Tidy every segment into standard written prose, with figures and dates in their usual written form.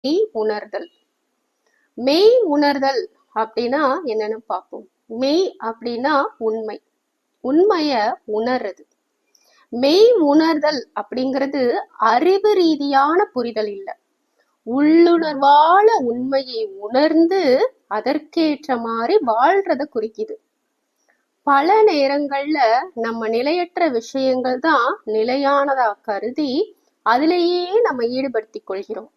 மெய் உணர்தல். மெய் உணர்தல் அப்படின்னா என்னன்னு பார்ப்போம். மெய் அப்படின்னா உண்மை, உண்மைய உணர்றது. மெய் உணர்தல் அப்படிங்கிறது அறிவு ரீதியான புரிதல் இல்ல, உள்ளுணர்வால உண்மையை உணர்ந்து அதற்கேற்ற மாதிரி வாழ்றத குறிக்குது. பல நேரங்கள்ல நம்ம நிலையற்ற விஷயங்கள் தான் நிலையானதா கருதி அதிலேயே நம்ம ஈடுபடுத்திக் கொள்கிறோம்.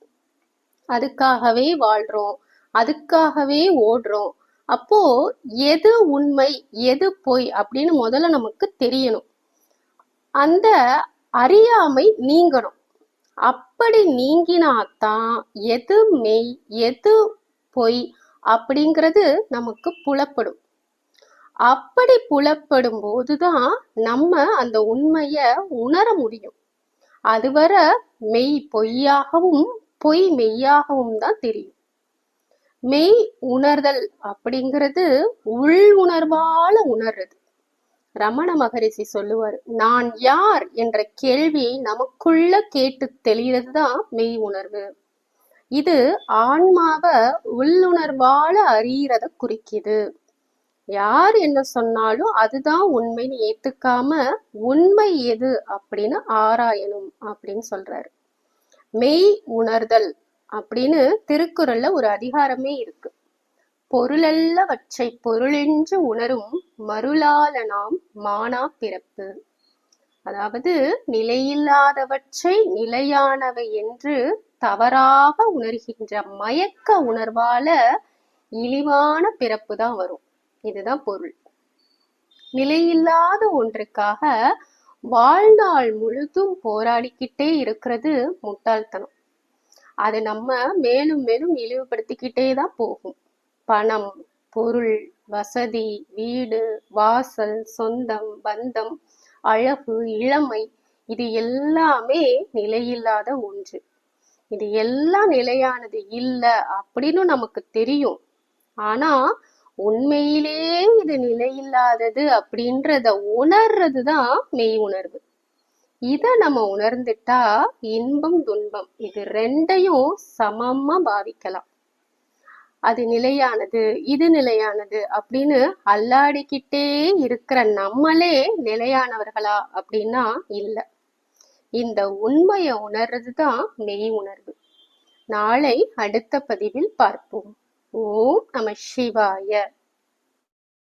அதுக்காகவே வாழ்றோம், அதுக்காகவே ஓடுறோம். அப்போ எது உண்மை எது பொய் அப்படின்னு முதல்ல நமக்கு தெரியணும். அந்த அறியாமை நீங்கணும். அப்படி நீங்கினாதான் எது மெய் எது பொய் அப்படிங்கிறது நமக்கு புலப்படும். அப்படி புலப்படும் போதுதான் நம்ம அந்த உண்மைய உணர முடியும். அதுவரை மெய் பொய்யாகவும் பொய் மெய்யாகவும் தான் தெரியும். மெய் உணர்தல் அப்படிங்கிறது உள் உணர்வால உணர்றது. ரமண மகரிஷி சொல்லுவாரு, நான் யார் என்ற கேள்வியை நமக்குள்ள கேட்டு தெளியறதுதான் மெய் உணர்வு. இது ஆன்மாவை உள்ளுணர்வால அறியறத குறிக்குது. யார் என்ன சொன்னாலும் அதுதான் உண்மைன்னு ஏத்துக்காம உண்மை எது அப்படின்னு ஆராயணும் அப்படின்னு சொல்றாரு. மெய் உணர்தல் அப்படின்னு திருக்குறள்ல ஒரு அதிகாரமே இருக்கு. பொருளல்லவற்றை பொருளென்று உணரும் மருளால நாம் மானா பிறப்பு. அதாவது நிலையில்லாதவற்றை நிலையானவை என்று தவறாக உணர்கின்ற மயக்க உணர்வால இழிவான பிறப்பு தான் வரும். இதுதான் பொருள். நிலையில்லாத ஒன்றுக்காக வாழ்நாள் முழுதும் போராடிக்கிட்டே இருக்கிறது முட்டாள்தனம். அதை நம்ம மேலும் மேலும் இழிவுபடுத்திக்கிட்டே தான் போகும். பணம், பொருள், வசதி, வீடு, வாசல், சொந்தம், பந்தம், அழகு, இளமை, இது எல்லாமே நிலையில்லாத ஒன்று. இது எல்லாம் நிலையானது இல்ல அப்படின்னு நமக்கு தெரியும். ஆனா உண்மையிலே இது நிலையில்லாதது அப்படின்றத உணர்றதுதான் மெய் உணர்வு. இத நம்ம உணர்ந்துட்டா இன்பம் துன்பம் இது ரெண்டையும் சமமா பாவிக்கலாம். அது நிலையானது இது நிலையானது அப்படின்னு அல்லாடிக்கிட்டே இருக்கிற நம்மளே நிலையானவர்களா அப்படின்னா இல்ல. இந்த உண்மையை உணர்றதுதான் மெய் உணர்வு. நாளை அடுத்த பதிவில் பார்ப்போம். ஓம் நம சிவாய.